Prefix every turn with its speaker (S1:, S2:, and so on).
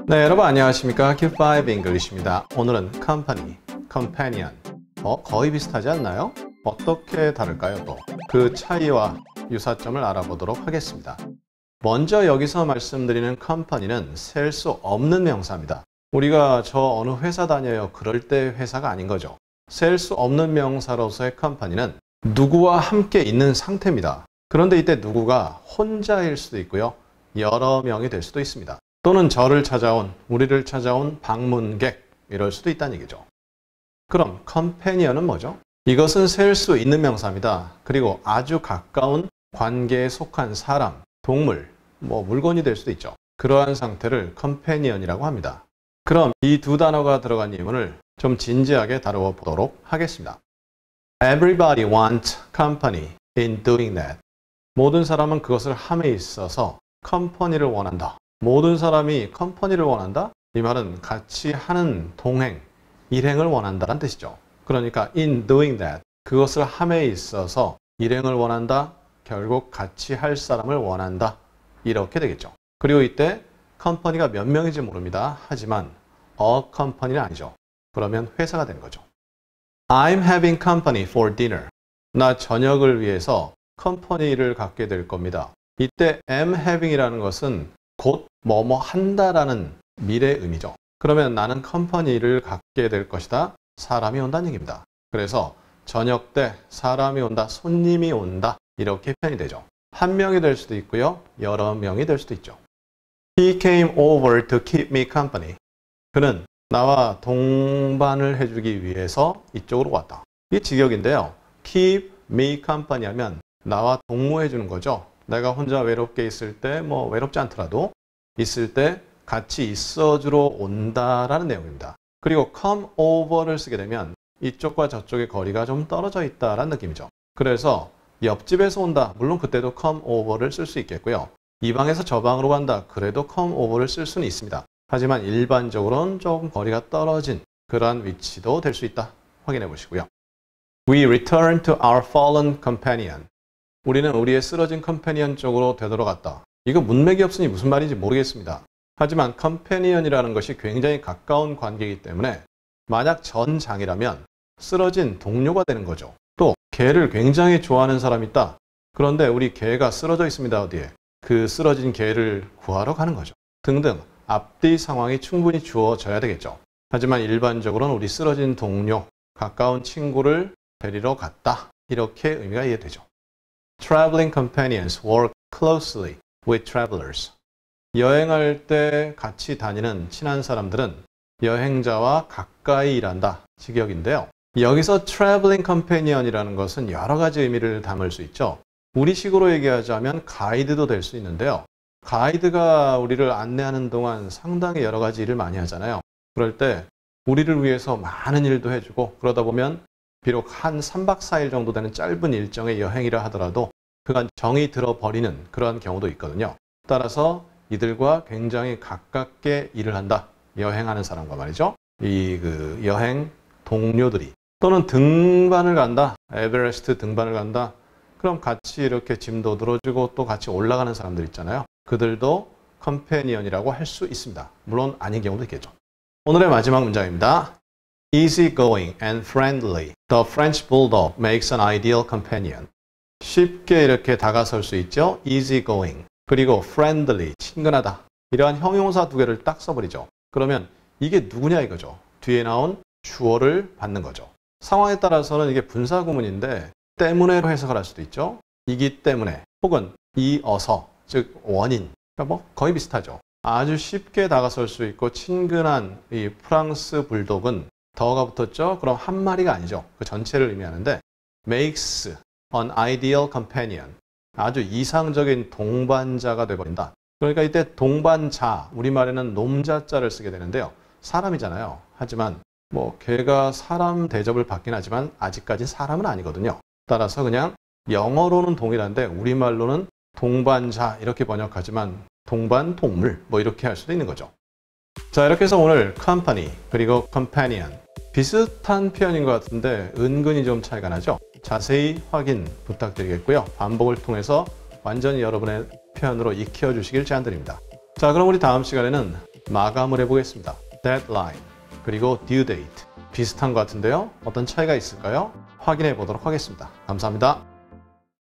S1: 네, 여러분 안녕하십니까? Q5 English입니다. 오늘은 company, companion. 거의 비슷하지 않나요? 어떻게 다를까요? 또 그 차이와 유사점을 알아보도록 하겠습니다. 먼저 여기서 말씀드리는 company는 셀 수 없는 명사입니다. 우리가 저 어느 회사 다녀요. 그럴 때 회사가 아닌 거죠. 셀 수 없는 명사로서의 company는 누구와 함께 있는 상태입니다. 그런데 이때 누구가 혼자일 수도 있고요. 여러 명이 될 수도 있습니다. 또는 저를 찾아온, 우리를 찾아온 방문객, 이럴 수도 있다는 얘기죠. 그럼 companion은 뭐죠? 이것은 셀 수 있는 명사입니다. 그리고 아주 가까운 관계에 속한 사람, 동물, 물건이 될 수도 있죠. 그러한 상태를 companion이라고 합니다. 그럼 이 두 단어가 들어간 예문을 좀 진지하게 다루어 보도록 하겠습니다. Everybody wants company in doing that. 모든 사람은 그것을 함에 있어서 컴퍼니를 원한다. 모든 사람이 컴퍼니를 원한다? 이 말은 같이 하는 동행, 일행을 원한다는 뜻이죠. 그러니까 in doing that, 그것을 함에 있어서 일행을 원한다, 결국 같이 할 사람을 원한다. 이렇게 되겠죠. 그리고 이때 컴퍼니가 몇 명인지 모릅니다. 하지만 a company는 아니죠. 그러면 회사가 되는 거죠. I'm having company for dinner. 나 저녁을 위해서 컴퍼니를 갖게 될 겁니다. 이때 am having이라는 것은 곧 뭐뭐 한다라는 미래 의미죠. 그러면 나는 컴퍼니를 갖게 될 것이다. 사람이 온다는 얘기입니다. 그래서 저녁 때 사람이 온다, 손님이 온다 이렇게 표현이 되죠. 한 명이 될 수도 있고요. 여러 명이 될 수도 있죠. He came over to keep me company. 그는 나와 동반을 해주기 위해서 이쪽으로 왔다. 이게 직역인데요. Keep me company 하면 나와 동무해 주는 거죠. 내가 혼자 외롭게 있을 때, 외롭지 않더라도 있을 때 같이 있어주러 온다라는 내용입니다. 그리고 come over를 쓰게 되면 이쪽과 저쪽의 거리가 좀 떨어져 있다라는 느낌이죠. 그래서 옆집에서 온다. 물론 그때도 come over를 쓸 수 있겠고요. 이 방에서 저 방으로 간다. 그래도 come over를 쓸 수는 있습니다. 하지만 일반적으로는 조금 거리가 떨어진 그러한 위치도 될 수 있다. 확인해 보시고요. We return to our fallen companion. 우리는 우리의 쓰러진 컴패니언 쪽으로 되돌아갔다. 이거 문맥이 없으니 무슨 말인지 모르겠습니다. 하지만 컴패니언이라는 것이 굉장히 가까운 관계이기 때문에 만약 전장이라면 쓰러진 동료가 되는 거죠. 또 개를 굉장히 좋아하는 사람이 있다. 그런데 우리 개가 쓰러져 있습니다. 어디에? 그 쓰러진 개를 구하러 가는 거죠. 등등 앞뒤 상황이 충분히 주어져야 되겠죠. 하지만 일반적으로는 우리 쓰러진 동료, 가까운 친구를 데리러 갔다. 이렇게 의미가 이해되죠. Traveling companions work closely with travelers. 여행할 때 같이 다니는 친한 사람들은 여행자와 가까이 일한다. 직역인데요. 여기서 traveling companion이라는 것은 여러 가지 의미를 담을 수 있죠. 우리식으로 얘기하자면 가이드도 될 수 있는데요. 가이드가 우리를 안내하는 동안 상당히 여러 가지 일을 많이 하잖아요. 그럴 때 우리를 위해서 많은 일도 해주고 그러다 보면 비록 한 3박 4일 정도 되는 짧은 일정의 여행이라 하더라도 그간 정이 들어버리는 그러한 경우도 있거든요. 따라서 이들과 굉장히 가깝게 일을 한다. 여행하는 사람과 말이죠. 여행 동료들이 또는 등반을 간다. 에베레스트 등반을 간다. 그럼 같이 이렇게 짐도 들어주고 또 같이 올라가는 사람들 있잖아요. 그들도 컴패니언이라고 할 수 있습니다. 물론 아닌 경우도 있겠죠. 오늘의 마지막 문장입니다. Easygoing and friendly, the French bulldog makes an ideal companion. 쉽게 이렇게 다가설 수 있죠. Easygoing, 그리고 friendly, 친근하다. 이러한 형용사 두 개를 딱 써버리죠. 그러면 이게 누구냐 이거죠. 뒤에 나온 주어를 받는 거죠. 상황에 따라서는 이게 분사구문인데 때문에로 해석을 할 수도 있죠. 이기 때문에 혹은 이어서, 즉 원인. 그러니까 거의 비슷하죠. 아주 쉽게 다가설 수 있고 친근한 이 프랑스 불독은 더가 붙었죠? 그럼 한 마리가 아니죠. 그 전체를 의미하는데 makes an ideal companion. 아주 이상적인 동반자가 되어버린다. 그러니까 이때 동반자, 우리말에는 놈자자를 쓰게 되는데요. 사람이잖아요. 하지만 걔가 사람 대접을 받긴 하지만 아직까지 사람은 아니거든요. 따라서 그냥 영어로는 동일한데 우리말로는 동반자 이렇게 번역하지만 동반 동물 이렇게 할 수도 있는 거죠. 자, 이렇게 해서 오늘 company 그리고 companion 비슷한 표현인 것 같은데 은근히 좀 차이가 나죠. 자세히 확인 부탁드리겠고요. 반복을 통해서 완전히 여러분의 표현으로 익혀주시길 제안드립니다. 자, 그럼 우리 다음 시간에는 마감을 해보겠습니다. deadline 그리고 due date 비슷한 것 같은데요. 어떤 차이가 있을까요? 확인해 보도록 하겠습니다. 감사합니다.